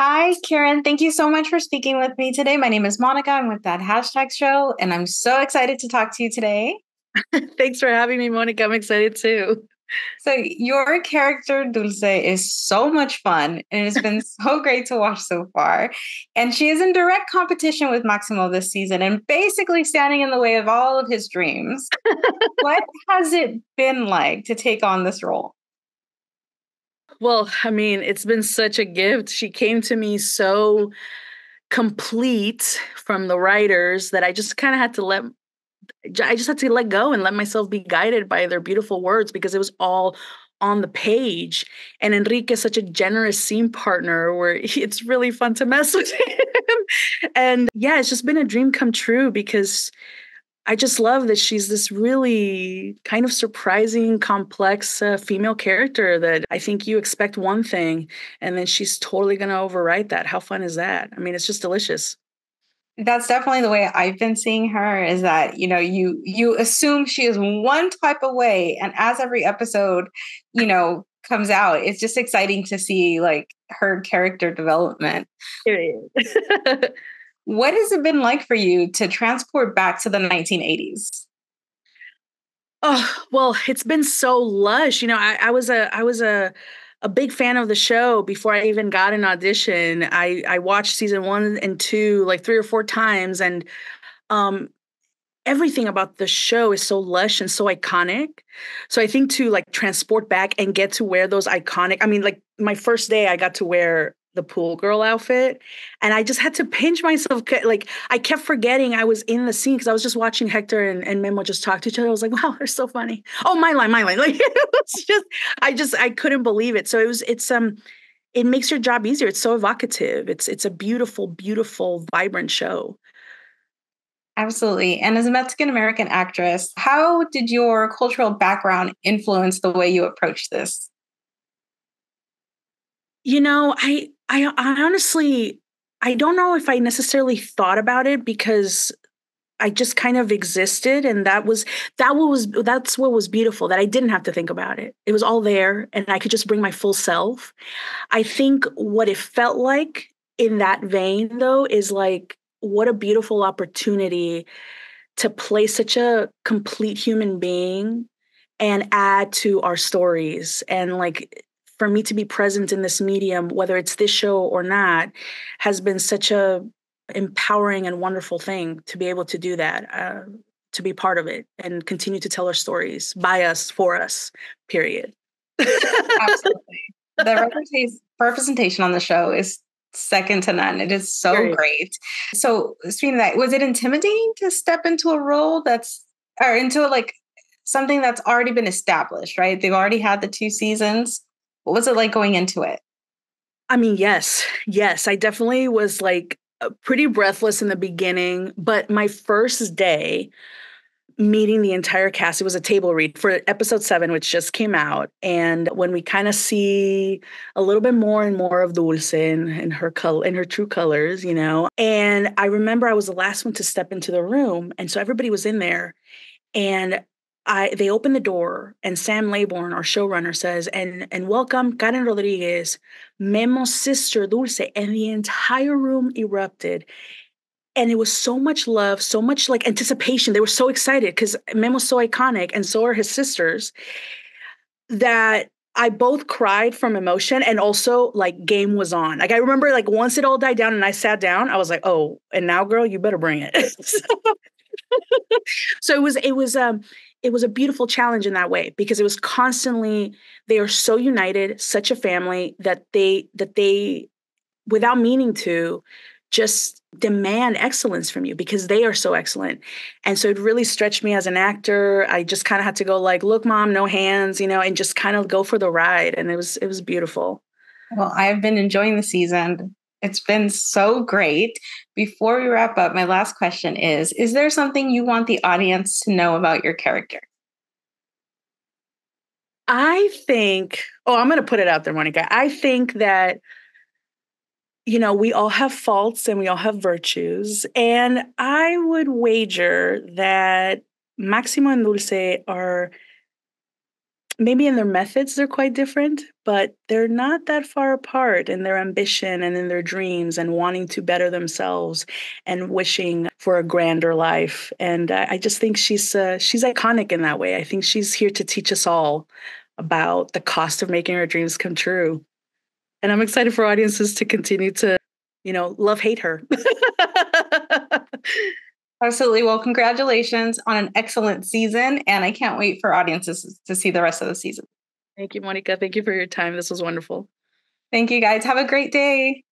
Hi, Karen. Thank you so much for speaking with me today. My name is Monica. I'm with that hashtag show, and I'm so excited to talk to you today. Thanks for having me, Monica. I'm excited too. So, your character, Dulce, is so much fun, and it's been so great to watch so far. And she is in direct competition with Maximo this season and basically standing in the way of all of his dreams. What has it been like to take on this role? Well, I mean, it's been such a gift. She came to me so complete from the writers that I just had to let go and let myself be guided by their beautiful words because it was all on the page. And Enrique is such a generous scene partner where it's really fun to mess with him. And yeah, it's just been a dream come true because I just love that she's this really kind of surprising, complex female character that I think you expect one thing and then she's totally going to overwrite that. How fun is that? I mean, it's just delicious. That's definitely the way I've been seeing her is that, you assume she is one type of way. And as every episode, comes out, it's just exciting to see like her character development. Period. What has it been like for you to transport back to the 1980s? Oh, well, it's been so lush. I was a big fan of the show before I even got an audition. I watched season 1 and 2 like 3 or 4 times, and um everything about the show is so lush and so iconic. So I think to like transport back and get to wear those iconic, I mean, like my first day, I got to wear the pool girl outfit and I just had to pinch myself. Like I kept forgetting I was in the scene because I was just watching Hector and Memo just talk to each other. I was like, wow, they're so funny. Oh, my line. Like I couldn't believe it. So it makes your job easier. It's so evocative. It's a beautiful, beautiful, vibrant show. Absolutely. And as a Mexican American actress, how did your cultural background influence the way you approach this? I honestly I don't know if I necessarily thought about it because I just kind of existed and that's what was beautiful that I didn't have to think about it. It was all there and I could just bring my full self. I think what it felt like in that vein though is like what a beautiful opportunity to play such a complete human being and add to our stories and like for me to be present in this medium whether it's this show or not has been such a empowering and wonderful thing to be able to do that, to be part of it and continue to tell our stories by us for us, period. Absolutely. The representation on the show is second to none. It is so Period. great. So, speaking of that, was it intimidating to step into a role or into like something that's already been established, right? They've already had the 2 seasons. What was it like going into it? I mean, yes, I definitely was like pretty breathless in the beginning, but my first day meeting the entire cast. It was a table read for episode 7, which just came out. And when we kind of see a little bit more and more of Dulce in her color, in her true colors, And I remember I was the last one to step into the room, and so everybody was in there, and they opened the door, and Sam Laybourne, our showrunner, says, "And welcome Karen Rodriguez, Memo's sister Dulce," and the entire room erupted. And it was so much love, so much like anticipation. They were so excited because Mem was so iconic and so are his sisters that I both cried from emotion and also like game was on. Like I remember like once it all died down and I sat down, I was like, oh, and now girl, you better bring it. So it was a beautiful challenge in that way because it was constantly they are so united, such a family that they without meaning to just demand excellence from you because they are so excellent. And so it really stretched me as an actor. I just kind of had to go like, look, mom, no hands, and just kind of go for the ride. And it was beautiful. Well, I've been enjoying the season. It's been so great. Before we wrap up, my last question is there something you want the audience to know about your character? I think, oh, I'm going to put it out there, Monica. I think that we all have faults and we all have virtues. And I would wager that Maximo and Dulce are maybe in their methods, they're quite different, but they're not that far apart in their ambition and in their dreams and wanting to better themselves and wishing for a grander life. And I just think she's iconic in that way. I think she's here to teach us all about the cost of making our dreams come true. And I'm excited for audiences to continue to, love, hate her. Absolutely. Well, congratulations on an excellent season. And I can't wait for audiences to see the rest of the season. Thank you, Monica. Thank you for your time. This was wonderful. Thank you, guys. Have a great day.